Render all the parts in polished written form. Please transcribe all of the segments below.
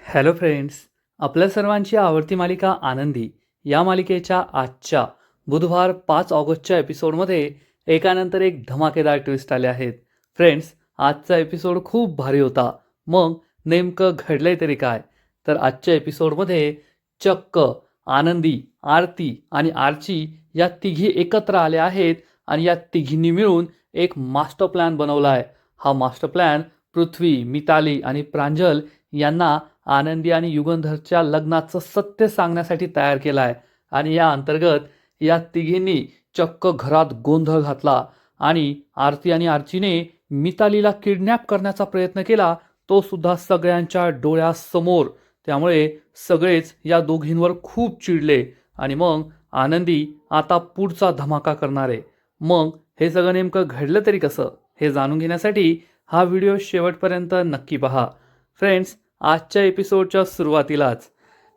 Hello friends. आपल्या सर्वांची आवडती मालिका आनंदी या मालिकेच्या आजच्या बुधवार 5 ऑगस्टच्या एपिसोडमध्ये एकानंतर एक धमाकेदार ट्विस्ट आले आहेत. फ्रेंड्स, आजचा एपिसोड खूप भारी होता. मग नेमकं घडलंय तरी काय? तर आजच्या एपिसोडमध्ये चक्क आनंदी, आरती आणि आर्ची या तिघी एकत्र आल्या आहेत आणि या तिघींनी मिळून एक मास्टर प्लॅन बनवला आहे. हा मास्टर प्लॅन पृथ्वी, मिताली आणि प्रांजल यांना आनंदी आणि युगंधरच्या लग्नाचं सत्य सांगण्यासाठी तयार केला आहे. आणि या अंतर्गत या तिघींनी चक्क घरात गोंधळ घातला आणि आरती आणि आर्चीने मितालीला किडनॅप करण्याचा प्रयत्न केला, तो सुद्धा सगळ्यांच्या डोळ्यासमोर. त्यामुळे सगळेच या दोघींवर खूप चिडले आणि मग आनंदी आता पुढचा धमाका करणार आहे. मग हे सगळं नेमकं घडलं तरी कसं, हे जाणून घेण्यासाठी हा व्हिडिओ शेवटपर्यंत नक्की पहा. फ्रेंड्स, आजच्या एपिसोडच्या सुरुवातीलाच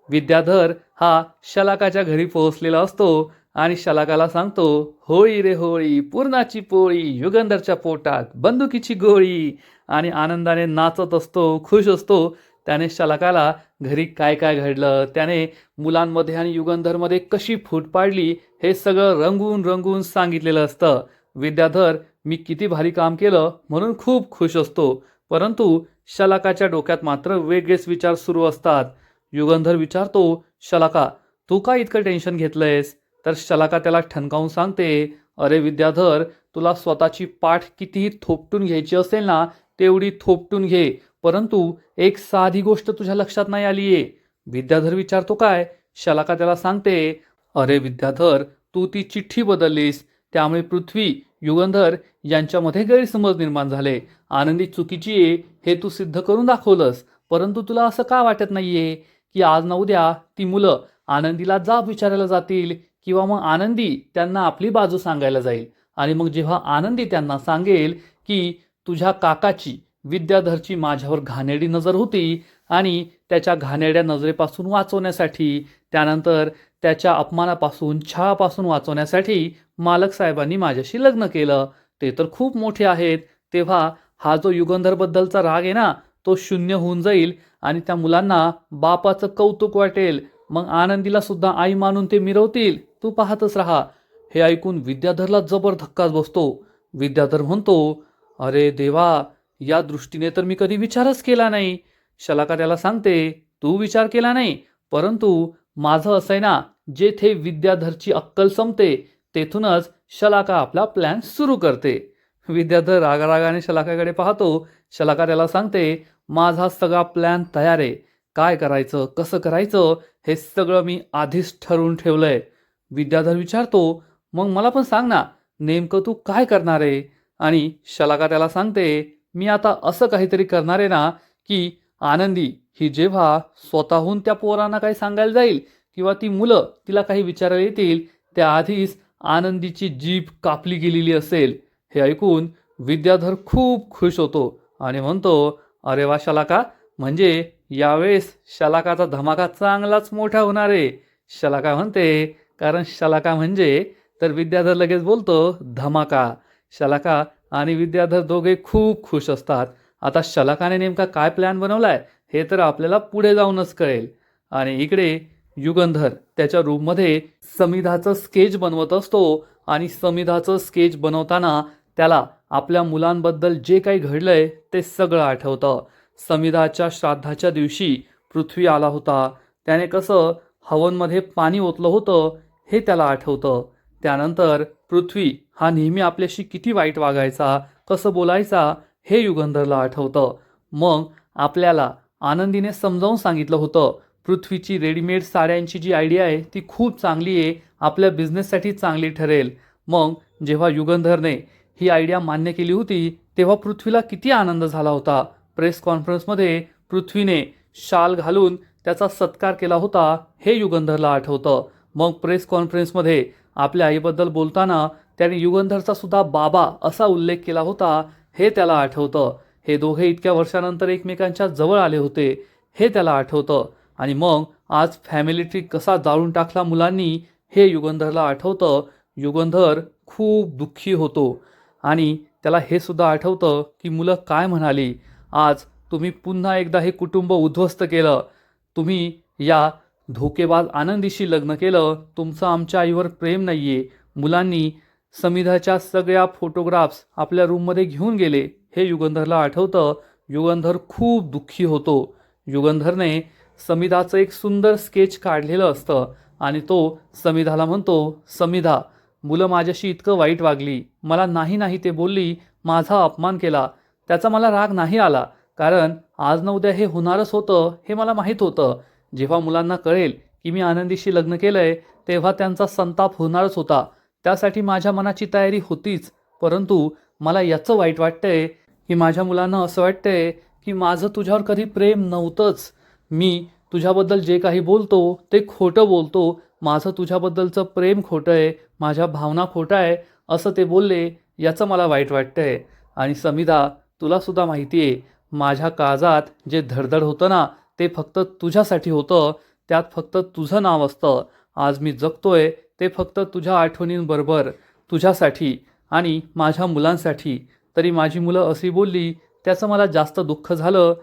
विद्याधर हा शलाकाच्या घरी पोहोचलेला असतो आणि शलाकाला सांगतो, होळी रे होळी, पुरणाची पोळी, युगंधरच्या पोटात बंदुकीची गोळी. आणि आनंदाने नाचत असतो, खुश असतो. त्याने शलाकाला घरी काय काय घडलं, त्याने मुलांमध्ये आणि युगंधरमध्ये कशी फूट पाडली, हे सगळं रंगून रंगून सांगितलेलं असतं. विद्याधर मी किती भारी काम केलं म्हणून खूप खुश असतो, परंतु शलाकाच्या डोक्यात मात्र वेगळेच विचार सुरू असतात. युगंधर विचारतो, शलाका तू का इतकं टेन्शन घेतलंयस? तर शलाका त्याला ठणकावून सांगते, अरे विद्याधर, तुला स्वतःची पाठ कितीही थोपटून घ्यायची असेल ना, तेवढी थोपटून घे, परंतु एक साधी गोष्ट तुझ्या लक्षात नाही आलीये. विद्याधर विचारतो काय? शलाका त्याला सांगते, अरे विद्याधर, तू ती चिठ्ठी बदललीस, त्यामुळे पृथ्वी, युगंधर यांच्यामध्ये गैरसमज निर्माण झाले. आनंदी चुकीची आहे हे तू सिद्ध करून दाखवलंस, परंतु तुला असं का वाटत नाहीये की आज ना उद्या ती मुलं आनंदीला जाब विचारायला जातील किंवा मग आनंदी त्यांना आपली बाजू सांगायला जाईल. आणि मग जेव्हा आनंदी त्यांना सांगेल की तुझ्या काकाची, विद्याधरची माझ्यावर घाणेरडी नजर होती आणि त्याच्या घाणेरड्या नजरेपासून वाचवण्यासाठी, त्यानंतर त्याच्या अपमानापासून, छळापासून वाचवण्यासाठी मालक साहेबांनी माझ्याशी लग्न केलं, ते तर खूप मोठे आहेत, तेव्हा हा जो युगंधरबद्दलचा राग आहे ना, तो शून्य होऊन जाईल आणि त्या मुलांना बापाचं कौतुक वाटेल. मग आनंदीला सुद्धा आई मानून ते मिरवतील, तू पाहतच राहा. हे ऐकून विद्याधरला जबर धक्काच बसतो. विद्याधर म्हणतो, अरे देवा, या दृष्टीने तर मी कधी विचारच केला नाही. शलाका त्याला सांगते, तू विचार केला नाही, परंतु माझं असं आहे ना, जेथे विद्याधरची अक्कल संपते तेथूनच शलाका आपला प्लॅन सुरू करते. विद्याधर रागारागाने शलाकाकडे पाहतो. शलाका त्याला सांगते, माझा सगळा प्लॅन तयार आहे, काय करायचं, कसं करायचं हे सगळं मी आधीच ठरवून ठेवलंय. विद्याधर विचारतो, मग मला पण सांग ना, नेमकं तू काय करणार आहे? आणि शलाका त्याला सांगते, मी आता असं काहीतरी करणार आहे ना, की आनंदी ही जेव्हा स्वतःहून त्या पोरांना काही सांगायला जाईल किंवा ती मुलं तिला काही विचारायला येतील, त्याआधीच आनंदीची जीभ कापली गेलेली असेल. हे ऐकून विद्याधर खूप खुश होतो आणि म्हणतो, अरे वा शलाका, म्हणजे यावेळेस शलाकाचा धमाका चांगलाच मोठा होणार आहे. शलाका म्हणते, कारण शलाका म्हणजे, तर विद्याधर लगेच बोलतो, धमाका. शलाका आणि विद्याधर दोघे खूप खुश असतात. आता शलाकाने नेमका काय प्लॅन बनवलाय हे तर आपल्याला पुढे जाऊनच कळेल. आणि इकडे युगंधर त्याच्या रूममध्ये समिधाचं स्केच बनवत असतो आणि समिधाचं स्केच बनवताना त्याला आपल्या मुलांबद्दल जे काही घडलंय ते सगळं आठवतं. समिधाच्या श्राद्धाच्या दिवशी पृथ्वी आला होता, त्याने कसं हवनमध्ये पाणी ओतलं होतं हे त्याला आठवतं. त्यानंतर पृथ्वी हा नेहमी आपल्याशी किती वाईट वागायचा, कसं बोलायचा हे युगंधरला आठवतं. मग आपल्याला आनंदीने समजावून सांगितलं होतं, पृथ्वीची रेडीमेड साड्यांची जी आयडिया आहे ती खूप चांगली आहे, आपल्या बिझनेससाठी चांगली ठरेल. मग जेव्हा युगंधरने ही आयडिया मान्य केली होती तेव्हा पृथ्वीला किती आनंद झाला होता. प्रेस कॉन्फरन्समध्ये पृथ्वीने शाल घालून त्याचा सत्कार केला होता हे युगंधरला आठवतं. मग प्रेस कॉन्फरन्समध्ये आपल्या आईबद्दल बोलताना त्याने युगंधरचा सुद्धा बाबा असा उल्लेख केला होता हे त्याला आठवतं. हे दोघे इतक्या वर्षानंतर एकमेकांच्या जवळ आले होते हे त्याला आठवतं. आणि मग आज फॅमिली ट्री कसा जाळून टाकला मुलांनी हे युगंधरला आठवतं. युगंधर खूप दुःखी होतो आणि त्याला हे सुद्धा आठवतं की मुलं काय म्हणाली, आज तुम्ही पुन्हा एकदा हे कुटुंब उद्ध्वस्त केलं. तुम्ही या धोकेबाज आनंदीशी लग्न केलं, तुमचं आमच्या आईवर प्रेम नाही आहे. मुलांनी समिधाच्या सगळ्या फोटोग्राफ्स आपल्या रूममध्ये घेऊन गेले. हे युगंधरला आठवतं. युगंधर खूप दुःखी होतो. युगंधरने समिधाचं एक सुंदर स्केच काढलेलं असतं आणि तो समिधाला म्हणतो, समिधा, मुलं माझ्याशी इतकं वाईट वागली, मला नाही नाही ते बोलली, माझा अपमान केला. त्याचा मला राग नाही आला, कारण आज न उद्या हे होणारच होतं हे मला माहीत होतं. जेव्हा मुलांना कळेल की मी आनंदीशी लग्न केलंय, तेव्हा त्यांचा संताप होणारच होता. त्यासाठी माझ्या मनाची तयारी होतीच. परंतु मला याचं वाईट वाटतंय की माझ्या मुलांना असं वाटतंय की माझं तुझ्यावर कधी प्रेम नव्हतंच. मी तुझ्याबद्दल जे काही बोलतो ते खोटं बोलतो. माझं तुझ्याबद्दलचं प्रेम खोटं आहे, माझ्या भावना खोटं आहे असं ते बोलले. याचं मला वाईट वाटतंय. आणि समिधा, तुलासुद्धा माहिती आहे, माझ्या काळजात जे धडधड होतं ना, ते फक्त तुझ्यासाठी होतं. त्यात फक्त तुझं नाव असतं. आज मी जगतोय ते फक्त तुझ्या आठवणींबरोबर, तुझ्यासाठी आणि माझ्या मुलांसाठी. तरी माझी मुलं अशी बोलली, त्याचं मला जास्त दुःख झालं.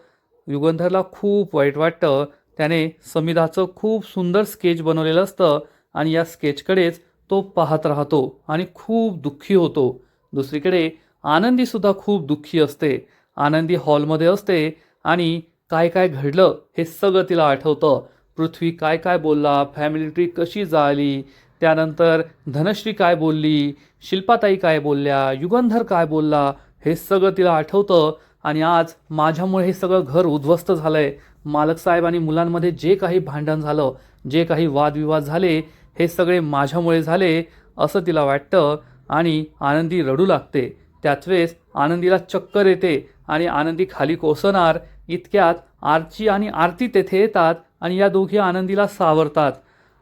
युगंधरला खूप वाईट वाटतं. त्याने समिधाचं खूप सुंदर स्केच बनवलेलं असतं आणि या स्केचकडेच तो पाहत राहतो आणि खूप दुःखी होतो. दुसरीकडे आनंदीसुद्धा खूप दुःखी असते. आनंदी हॉलमध्ये असते आणि काय काय घडलं हे सगळं तिला आठवतं. पृथ्वी काय काय बोलला, फॅमिली ट्री कशी झाली, त्यानंतर धनश्री काय बोलली, शिल्पाताई काय बोलल्या, युगंधर काय बोलला, हे सगळं तिला आठवतं. आणि आज माझ्यामुळे हे सगळं घर उद्ध्वस्त झालंय. मालक साहेब आणि मुलांमध्ये जे काही भांडण झालं, जे काही वादविवाद झाले, हे सगळे माझ्यामुळे झाले असं तिला वाटतं आणि आनंदी रडू लागते. त्याच वेळेस आनंदीला चक्कर येते आणि आनंदी खाली कोसळणार इतक्यात आर्ची आणि आरती तेथे येतात आणि या दोघी आनंदीला सावरतात.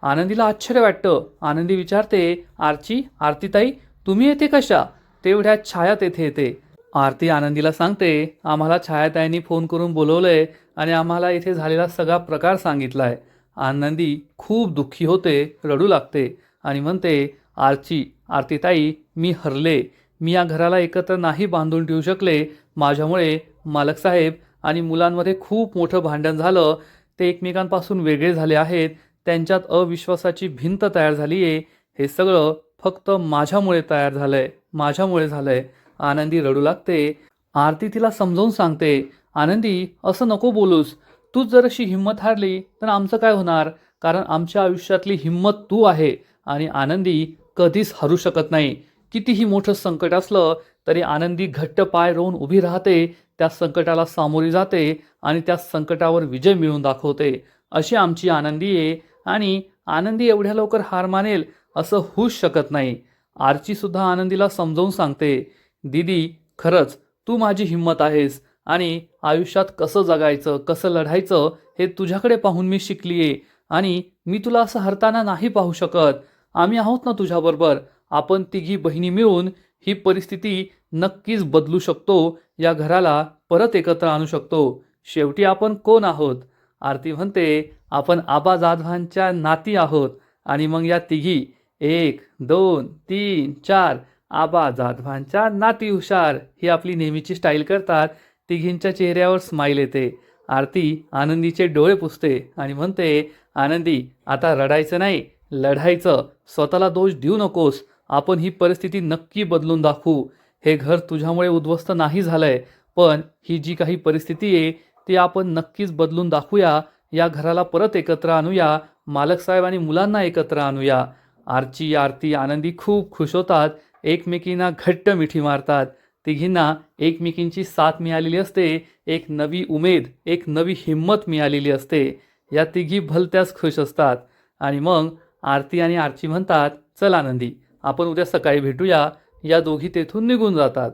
आनंदीला आश्चर्य वाटतं. आनंदी विचारते, आर्ची, आरतीताई, तुम्ही येते कशा? तेवढ्यात छाया तेथे येते. आरती आनंदीला सांगते, आम्हाला छायाताईंनी फोन करून बोलवलंय आणि आम्हाला इथे झालेला सगळा प्रकार सांगितलाय. आनंदी खूप दुःखी होते, रडू लागते आणि म्हणते, आरची, आरतीताई, मी हरले. मी या घराला एकत्र नाही बांधून ठेवू शकले. माझ्यामुळे मालकसाहेब आणि मुलांमध्ये खूप मोठं भांडण झालं. ते एकमेकांपासून वेगळे झाले आहेत. त्यांच्यात अविश्वासाची भिंत तयार झाली आहे. हे सगळं फक्त माझ्यामुळे तयार झालंय, माझ्यामुळे झालंय. आनंदी रडू लागते. आरती तिला समजावून सांगते, आनंदी, असं नको बोलूस. तूच जर अशी हिंमत हारली तर आमचं काय होणार? कारण आमच्या आयुष्यातली हिंमत तू आहे आणि आनंदी कधीच हरू शकत नाही. कितीही मोठं संकट असलं तरी आनंदी घट्ट पाय रोवून उभी राहते, त्या संकटाला सामोरी जाते आणि त्या संकटावर विजय मिळवून दाखवते. अशी आमची आनंदी आहे आणि आनंदी एवढ्या लवकर हार मानेल असं होऊच शकत नाही. आरचीसुद्धा आनंदीला समजावून सांगते, दीदी, खरंच तू माझी हिंमत आहेस आणि आयुष्यात कसं जगायचं, कसं लढायचं हे तुझ्याकडे पाहून मी शिकली आहे आणि मी तुला असं हरताना नाही पाहू शकत. आम्ही आहोत ना तुझ्याबरोबर. आपण तिघी बहिणी मिळून ही परिस्थिती नक्कीच बदलू शकतो. या घराला परत एकत्र आणू शकतो. शेवटी आपण कोण आहोत? आरती म्हणते, आपण आबा जाधवांच्या नाती आहोत. आणि मग या तिघी 1, 2, 3, 4 आबा जाधवांच्या नाती हुशार ही आपली नेहमीची स्टाईल करतात. तिघींच्या चेहऱ्यावर स्माईल येते. आरती आनंदीचे डोळे पुसते आणि म्हणते, आनंदी, आता रडायचं नाही, लढायचं. स्वतःला दोष देऊ नकोस. आपण ही परिस्थिती नक्की बदलून दाखवू. हे घर तुझ्यामुळे उद्ध्वस्त नाही झालंय, पण ही जी काही परिस्थिती आहे ती आपण नक्कीच बदलून दाखवूया. या घराला परत एकत्र आणूया. मालकसाहेब आणि मुलांना एकत्र आणूया. आरची, आरती, आनंदी खूप खुश होतात. एकमेकींना घट्ट मिठी मारतात. तिघींना एकमेकींची साथ मिळालेली असते. एक नवी उमेद, एक नवी हिंमत मिळालेली असते. या तिघी भलत्याच खुश असतात. आणि मग आरती आणि आरची म्हणतात, चल आनंदी, आपण उद्या सकाळी भेटूया. या दोघी तेथून निघून जातात.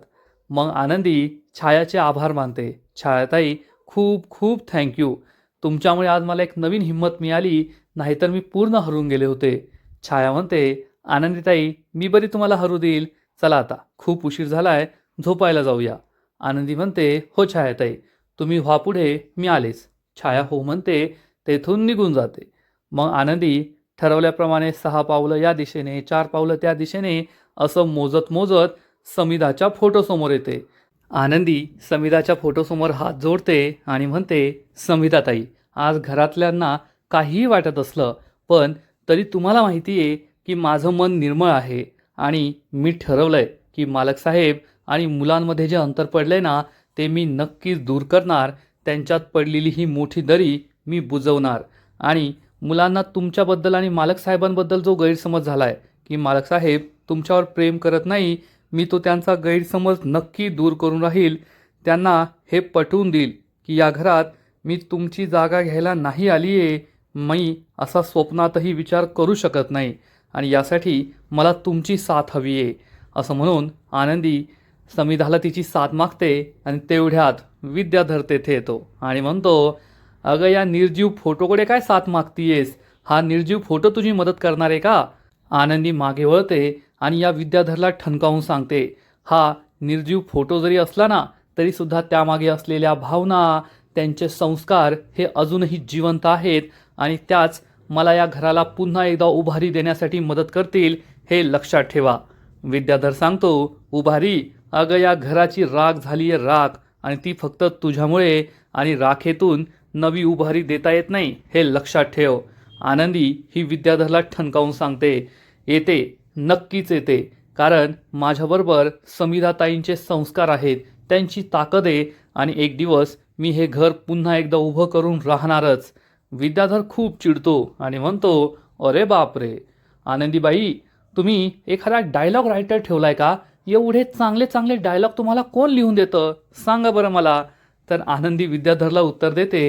मग आनंदी छायाचे आभार मानते. छायाताई, खूप खूप थँक्यू. तुमच्यामुळे आज मला एक नवीन हिंमत मिळाली, नाहीतर मी पूर्ण हरून गेले होते. छाया म्हणते, आनंदीताई, मी बरी तुम्हाला हरू देईल. चला आता खूप उशीर झालाय, झोपायला जाऊया. आनंदी म्हणते, हो छायाताई, तुम्ही व्हा पुढे, मी आलेच. छाया हो म्हणते, तेथून निघून जाते. मग आनंदी ठरवल्याप्रमाणे 6 पावलं या दिशेने, 4 पावलं त्या दिशेने असं मोजत मोजत समिधाच्या फोटोसमोर येते. आनंदी समिधाच्या फोटोसमोर हात जोडते आणि म्हणते, समिधाताई, आज घरातल्यांना काहीही वाटत असलं पण तरी तुम्हाला माहिती आहे की माझं मन निर्मळ आहे आणि मी ठरवलंय की मालक साहेब आणि मुलांमध्ये जे अंतर पडले ना ते मी नक्कीच दूर करणार. त्यांच्यात पडलेली ही मोठी दरी मी बुजवणार. आणि मुलांना तुमच्याबद्दल आणि मालक साहेबांबद्दल जो गैरसमज झाला आहे की मालक साहेब तुमच्यावर प्रेम करत नाही, मी तो त्यांचा गैरसमज नक्की दूर करून राहील. त्यांना हे पटवून देईल की या घरात मी तुमची जागा घ्यायला नाही आली आहे, मी असा स्वप्नातही विचार करू शकत नाही आणि यासाठी मला तुमची साथ हवी आहे. असं म्हणून आनंदी समिधाला तिची साथ मागते आणि तेवढ्यात विद्याधर तेथे येतो आणि म्हणतो, अगं या निर्जीव फोटोकडे काय साथ मागतीयेस? हा निर्जीव फोटो तुझी मदत करणार आहे का? आनंदी मागे वळते आणि या विद्याधरला ठणकावून सांगते, हा निर्जीव फोटो जरी असला ना तरी सुद्धा त्यामागे असलेल्या भावना, त्यांचे संस्कार हे अजूनही जिवंत आहेत आणि त्याच मला या घराला पुन्हा एकदा उभारी देण्यासाठी मदत करतील, हे लक्षात ठेवा. विद्याधर सांगतो, उभारी? अगं या घराची राख झाली आहे राख आणि ती फक्त तुझ्यामुळे, आणि राखेतून नवी उभारी देता येत नाही हे लक्षात ठेव. आनंदी ही विद्याधरला ठणकावून सांगते, येते, नक्कीच येते, कारण माझ्याबरोबर समिधाताईंचे संस्कार आहेत, त्यांची ताकद आहे आणि एक दिवस मी हे घर पुन्हा एकदा उभं करून राहणारच. विद्याधर खूप चिडतो आणि म्हणतो, अरे बापरे आनंदीबाई, तुम्ही एखादा डायलॉग रायटर ठेवलाय का? एवढे चांगले चांगले डायलॉग तुम्हाला कोण लिहून देतं, सांगा बरं मला. तर आनंदी विद्याधरला उत्तर देते,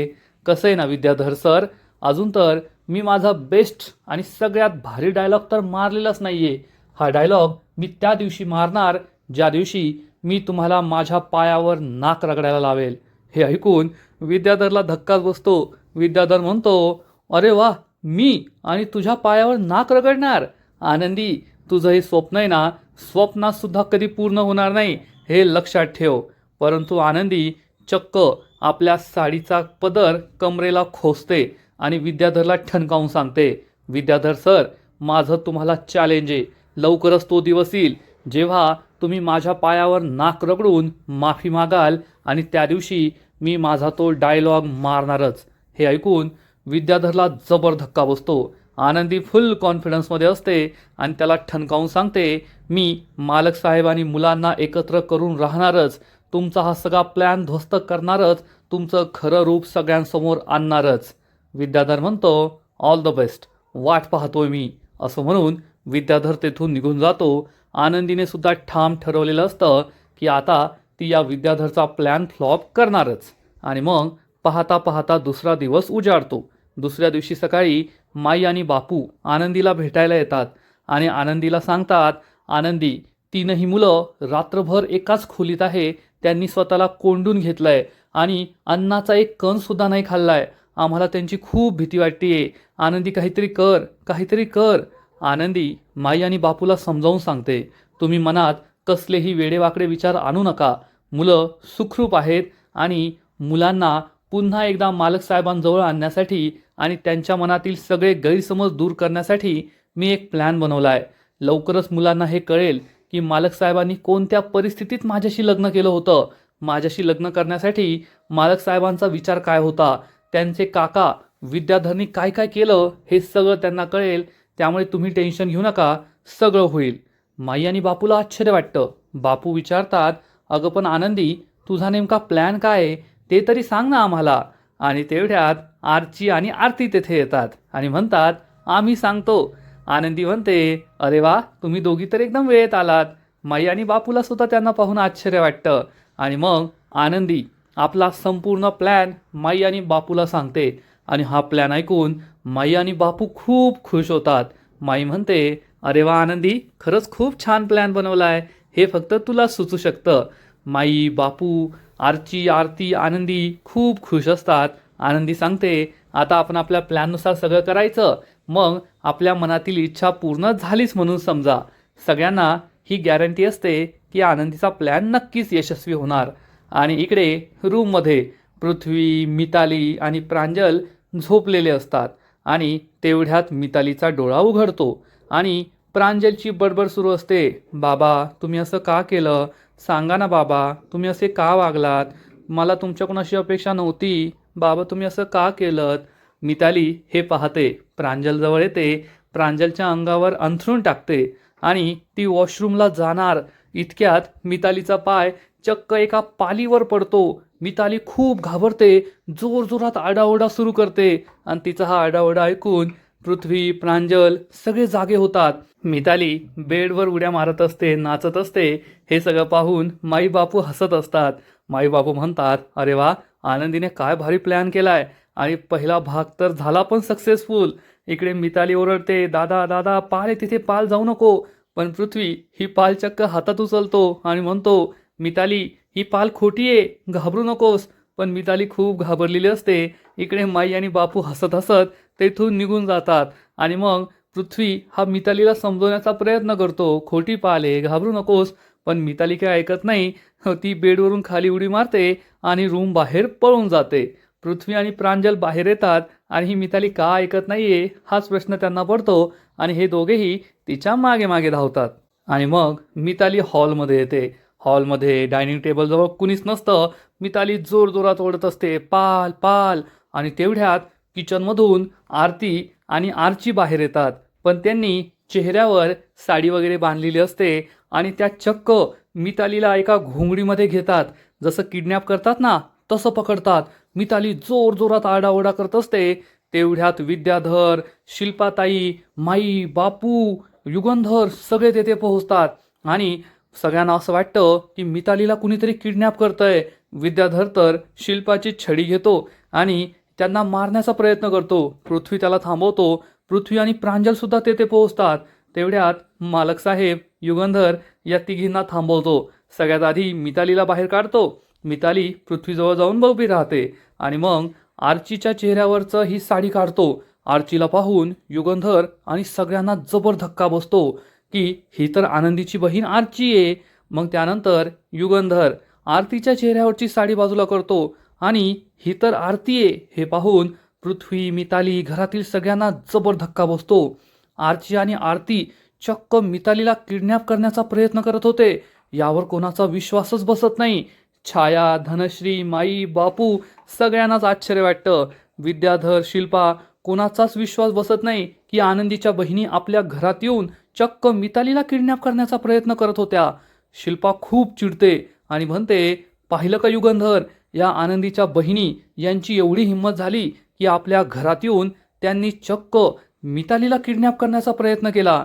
कसं आहे ना विद्याधर सर, अजून तर मी माझा बेस्ट आणि सगळ्यात भारी डायलॉग तर मारलेलाच नाही आहे. हा डायलॉग मी त्या दिवशी मारणार ज्या दिवशी मी तुम्हाला माझ्या पायावर नाक रगडायला लावेल. हे ऐकून विद्याधरला धक्काच बसतो. विद्याधर म्हणतो, अरे वा, मी आणि तुझ्या पायावर नाक रगडणार? आनंदी, तुझं हे स्वप्न आहे ना, स्वप्नात सुद्धा कधी पूर्ण होणार नाही, हे लक्षात ठेव. परंतु आनंदी चक्क आपल्या साडीचा पदर कमरेला खोचते आणि विद्याधरला ठणकावून सांगते, विद्याधर सर, माझं तुम्हाला चॅलेंज आहे. लवकरच तो दिवस येईल जेव्हा तुम्ही माझ्या पायावर नाक रगडून माफी मागाल आणि त्या दिवशी मी माझा तो डायलॉग मारणारच. हे ऐकून विद्याधरला जबर धक्का बसतो. आनंदी फुल कॉन्फिडन्समध्ये असते आणि त्याला ठणकावून सांगते, मी मालक साहेब आणि मुलांना एकत्र करून राहणारच, तुमचा हा सगळा प्लॅन ध्वस्त करणारच, तुमचं खरं रूप सगळ्यांसमोर आणणारच. विद्याधर म्हणतो, ऑल द बेस्ट, वाट पाहतोय मी. असं म्हणून विद्याधर तेथून निघून जातो. आनंदीने सुद्धा ठाम ठरवलेलं असतं की आता ती या विद्याधरचा प्लॅन फ्लॉप करणारच. आणि मग पाहता पाहता दुसरा दिवस उजाडतो. दुसऱ्या दिवशी सकाळी माई आणि बापू आनंदीला भेटायला येतात आणि आनंदीला सांगतात, आनंदी, तीनही मुलं रात्रभर एकाच खोलीत आहे, त्यांनी स्वतःला कोंडून घेतलंय आणि अन्नाचा एक कण सुद्धा नाही खाल्लाय. आम्हाला त्यांची खूप भीती वाटतेय. आनंदी, काहीतरी कर, काहीतरी कर. आनंदी माई आणि बापूला समजावून सांगते, तुम्ही मनात कसलेही वेडेवाकडे विचार आणू नका. मुलं सुखरूप आहेत आणि मुलांना पुन्हा एकदा मालक साहेबांजवळ आणण्यासाठी आणि त्यांच्या मनातील सगळे गैरसमज दूर करण्यासाठी मी एक प्लॅन बनवला आहे. लवकरच मुलांना हे कळेल की मालक साहेबांनी कोणत्या परिस्थितीत माझ्याशी लग्न केलं होतं. माझ्याशी लग्न करण्यासाठी मालक साहेबांचा विचार काय होता, त्यांचे काका विद्याधरनी काय काय केलं, हे सगळं त्यांना कळेल. त्यामुळे तुम्ही टेन्शन घेऊ नका, सगळं होईल. माई आणि बापूला आश्चर्य वाटतं. बापू विचारतात, अगं पण आनंदी, तुझा नेमका प्लॅन काय आहे ते तरी सांग ना आम्हाला. आणि तेवढ्यात आरची आणि आरती तेथे येतात आणि म्हणतात, आम्ही सांगतो. आनंदी म्हणते, अरे वा, तुम्ही दोघी तर एकदम वेळेत आलात. माई आणि बापूला सुद्धा त्यांना पाहून आश्चर्य वाटतं. आणि मग आनंदी आपला संपूर्ण प्लॅन माई आणि बापूला सांगते आणि हा प्लॅन ऐकून माई आणि बापू खूप खुश होतात. माई म्हणते, अरे वा आनंदी, खरंच खूप छान प्लॅन बनवला आहे, हे फक्त तुला सुचू शकतं. माई, बापू, आरची, आरती, आनंदी खूप खुश असतात. आनंदी सांगते, आता आपण आपल्या प्लॅननुसार सगळं करायचं, मग आपल्या मनातील इच्छा पूर्ण झालीच म्हणून समजा. सगळ्यांना ही गॅरंटी असते की आनंदीचा प्लॅन नक्कीच यशस्वी होणार. आणि इकडे रूममध्ये पृथ्वी, मिताली आणि प्रांजल झोपलेले असतात आणि तेवढ्यात मितालीचा डोळा उघडतो आणि प्रांजलची बडबड सुरू असते, बाबा तुम्ही असं का केलं, सांगा ना बाबा, तुम्ही असे का वागलात, मला तुमच्याकडून अशी अपेक्षा नव्हती. बाबा तुम्ही असं का केलं? मिताली हे पाहते, प्रांजलजवळ येते, प्रांजलच्या अंगावर अंथरूण टाकते आणि ती वॉशरूमला जाणार इतक्यात मितालीचा पाय चक्क एका पालीवर पडतो. मिताली खूप घाबरते, जोरजोरात आरडाओरडा सुरू करते आणि तिचा हा आरडाओरडा ऐकून पृथ्वी, प्रांजल सगळे जागे होतात. मिताली बेडवर उड्या मारत असते, नाचत असते. हे सगळं पाहून माई बापू हसत असतात. माई बापू म्हणतात, अरे वा, आनंदीने काय भारी प्लॅन केलाय आणि पहिला भाग तर झाला पण सक्सेसफुल. इकडे मिताली ओरडते, दादा दादा पाल आहे तिथे, पाल जाऊ नको. पण पृथ्वी ही पाल चक्क हातात उचलतो आणि म्हणतो, मिताली ही पाल खोटी आहे, घाबरू नकोस. पण मिताली खूप घाबरलेली असते. इकडे माई आणि बापू हसत हसत तेथून निघून जातात आणि मग पृथ्वी हा मितालीला समजवण्याचा प्रयत्न करतो, खोटी पाल आहे, घाबरू नकोस. पण मिताली काय ऐकत नाही. ती बेडवरून खाली उडी मारते आणि रूम बाहेर पळून जाते. पृथ्वी आणि प्रांजल बाहेर येतात आणि ही मिताली का ऐकत नाहीये हाच प्रश्न त्यांना पडतो आणि हे दोघेही तिच्या मागे मागे धावतात. आणि मग मिताली हॉलमध्ये येते. हॉलमध्ये डायनिंग टेबलजवळ कुणीच नसतं. मिताली जोरजोरात ओढत असते, पाल पाल. आणि तेवढ्यात किचनमधून आरती आणि आर्ची बाहेर येतात. पण त्यांनी चेहऱ्यावर साडी वगैरे बांधलेली असते आणि त्या चक्क मितालीला एका घोंगडीमध्ये घेतात. जसं किडनॅप करतात ना तसं पकडतात. मिताली जोरजोरात आरडाओरडा करत असते. तेवढ्यात विद्याधर, शिल्पाताई, माई, बापू, युगंधर सगळे तेथे पोहोचतात आणि सगळ्यांना असं वाटतं की मितालीला कुणीतरी किडनॅप करतंय. विद्याधर तर शिल्पाची छडी घेतो आणि त्यांना मारण्याचा प्रयत्न करतो. पृथ्वी त्याला थांबवतो. पृथ्वी आणि प्रांजल सुद्धा तेथे पोहोचतात. तेवढ्यात मालक साहेब युगंधर या तिघींना थांबवतो. सगळ्यात आधी मितालीला बाहेर काढतो. मिताली पृथ्वीजवळ जाऊन उभी राहते आणि मग आर्चीच्या चेहऱ्यावरचं ही साडी काढतो. आर्चीला पाहून युगंधर आणि सगळ्यांना जबर धक्का बसतो की ही तर आनंदीची बहीण आर्ची आहे. मग त्यानंतर युगंधर आरतीच्या चेहऱ्यावरची साडी बाजूला करतो आणि ही तर आरती आहे हे पाहून पृथ्वी, मिताली, घरातील सगळ्यांना जबर धक्का बसतो. आर्ची आणि आरती चक्क मितालीला किडनॅप करण्याचा प्रयत्न करत होते. यावर कोणाचा विश्वासच बसत नाही. छाया, धनश्री, माई, बापू सगळ्यांनाच आश्चर्य वाटतं. विद्याधर, शिल्पा कोणाचाच विश्वास बसत नाही की आनंदीच्या बहिणी आपल्या घरात येऊन चक्क मितालीला किडनॅप करण्याचा प्रयत्न करत होत्या. शिल्पा खूप चिडते आणि म्हणते, पाहिलं का युगंधर, या आनंदीच्या बहिणी यांची एवढी हिंमत झाली की आपल्या घरात येऊन त्यांनी चक्क मितालीला किडनॅप करण्याचा प्रयत्न केला.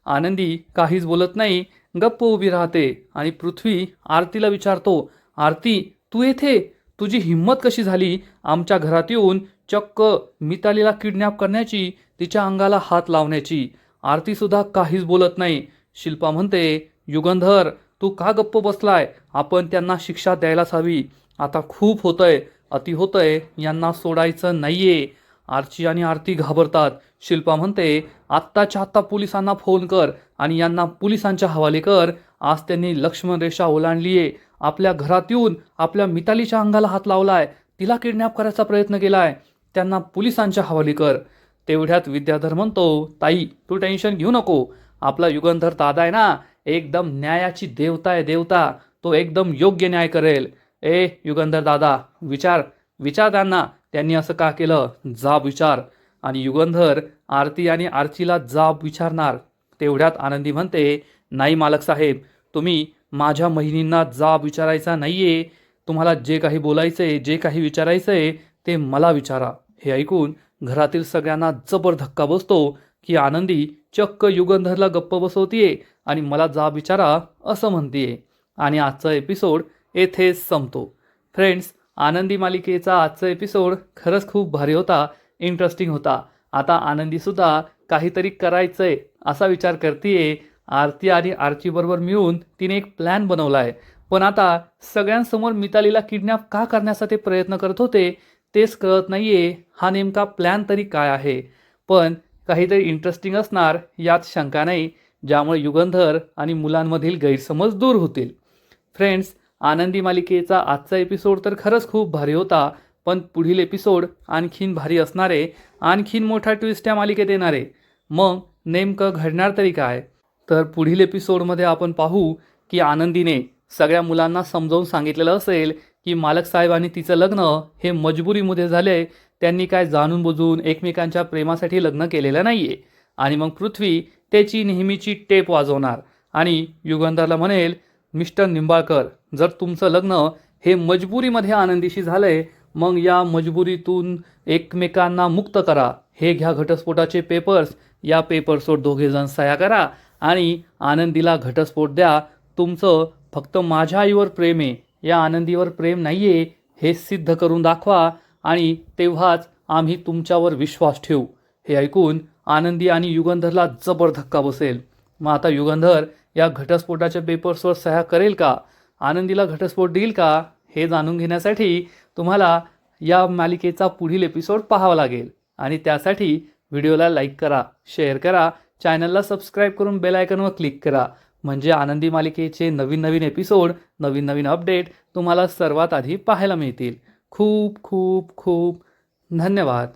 आनंदी काहीच बोलत नाही, गप्प उभी राहते आणि पृथ्वी आरतीला विचारतो, आरती तू येथे, तुझी हिंमत कशी झाली आमच्या घरात येऊन चक्क मितालीला किडनॅप करण्याची, तिच्या अंगाला हात लावण्याची? आरती सुद्धा काहीच बोलत नाही. शिल्पा म्हणते, युगंधर तू का गप्प बसलाय, आपण त्यांना शिक्षा द्यायलाच हवी. आता खूप होतंय, अति होतंय, यांना सोडायचं नाहीये. आर्ची आणि आरती घाबरतात. शिल्पा म्हणते, आत्ताच्या आत्ता पोलिसांना फोन कर आणि यांना पोलिसांच्या हवाले कर. आज त्यांनी लक्ष्मण रेषा ओलांडलीये. आपल्या घरात येऊन आपल्या मितालीच्या अंगाला हात लावलाय, तिला किडनॅप करायचा प्रयत्न केलाय. त्यांना पोलिसांच्या हवाली कर. तेवढ्यात विद्याधर म्हणतो, ताई तू टेन्शन घेऊ नको, आपला युगंधर दादा आहे ना, एकदम न्यायाची देवता आहे, देवता. तो एकदम योग्य न्याय करेल. ए युगंधर दादा, विचार विचार त्यांना, त्यांनी असं का केलं, जाब विचार. आणि युगंधर आरती आणि आर्चीला जाब विचारणार. तेवढ्यात आनंदी म्हणते, नाही मालक साहेब, तुम्ही माझ्या बहिणींना जाब विचारायचा नाहीये. तुम्हाला जे काही बोलायचंय, जे काही विचारायचंय ते मला विचारा. हे ऐकून घरातील सगळ्यांना जबर धक्का बसतो की आनंदी चक्क युगंधरला गप्प बसवतीये आणि मला जाब विचारा असं म्हणतीये. आणि आजचा एपिसोड येथेच संपतो. फ्रेंड्स, आनंदी मालिकेचा आजचा एपिसोड खरंच खूप भारी होता, इंटरेस्टिंग होता. आता आनंदीसुद्धा काहीतरी करायचंय असा विचार करतीये. आरती आणि आर्चीबरोबर मिळून तिने एक प्लॅन बनवलाय. पण आता सगळ्यांसमोर मितालीला किडनॅप का करण्याचा ते प्रयत्न करत होते तेच कळत नाहीये. हा नेमका प्लॅन तरी काय आहे? पण काहीतरी इंटरेस्टिंग असणार यात शंका नाही, ज्यामुळे युगंधर आणि मुलांमधील गैरसमज दूर होतील. फ्रेंड्स, आनंदी मालिकेचा आजचा एपिसोड तर खरंच खूप भारी होता. पण पुढील एपिसोड आणखीन भारी असणारे, आणखीन मोठा ट्विस्ट या मालिकेत येणारे. मग नेमकं घडणार तरी काय? तर पुढील एपिसोडमध्ये आपण पाहू की आनंदीने सगळ्या मुलांना समजावून सांगितलेलं असेल की मालक साहेब आणि तिचं लग्न हे मजबुरीमध्ये झाले. त्यांनी काय जाणून बुजून एकमेकांच्या प्रेमासाठी लग्न केलेलं नाही आहे. आणि मग पृथ्वी त्याची नेहमीची टेप वाजवणार आणि युगंधरला म्हणेल, मिस्टर निंबाळकर, जर तुमचं लग्न हे मजबुरीमध्ये आनंदीशी झालंय, मग या मजबुरीतून एकमेकांना मुक्त करा. हे घ्या घटस्फोटाचे पेपर्स, या पेपर्सवर दोघेजण सह्या करा आणि आनंदीला घटस्फोट द्या. तुमचं फक्त माझ्या आईवर प्रेम आहे, या आनंदीवर प्रेम नाही आहे, हे सिद्ध करून दाखवा आणि तेव्हाच आम्ही तुमच्यावर विश्वास ठेवू. हे ऐकून आनंदी आणि युगंधरला जबर धक्का बसेल. मग आता युगंधर या घटस्फोटाच्या पेपर्सवर सह्या करेल का, आनंदीला घटस्फोट देईल का, हे जाणून घेण्यासाठी तुम्हाला या मालिकेचा पुढील एपिसोड पाहावा लागेल. आणि त्यासाठी व्हिडिओला लाईक करा, शेअर करा, चॅनलला सबस्क्राईब करून बेल आयकॉनवर क्लिक करा. म्हणजे आनंदी मालिकेचे नवीन नवीन एपिसोड, नवीन नवीन अपडेट तुम्हाला सर्वात आधी पाहायला मिळतील. खूप खूप खूप धन्यवाद.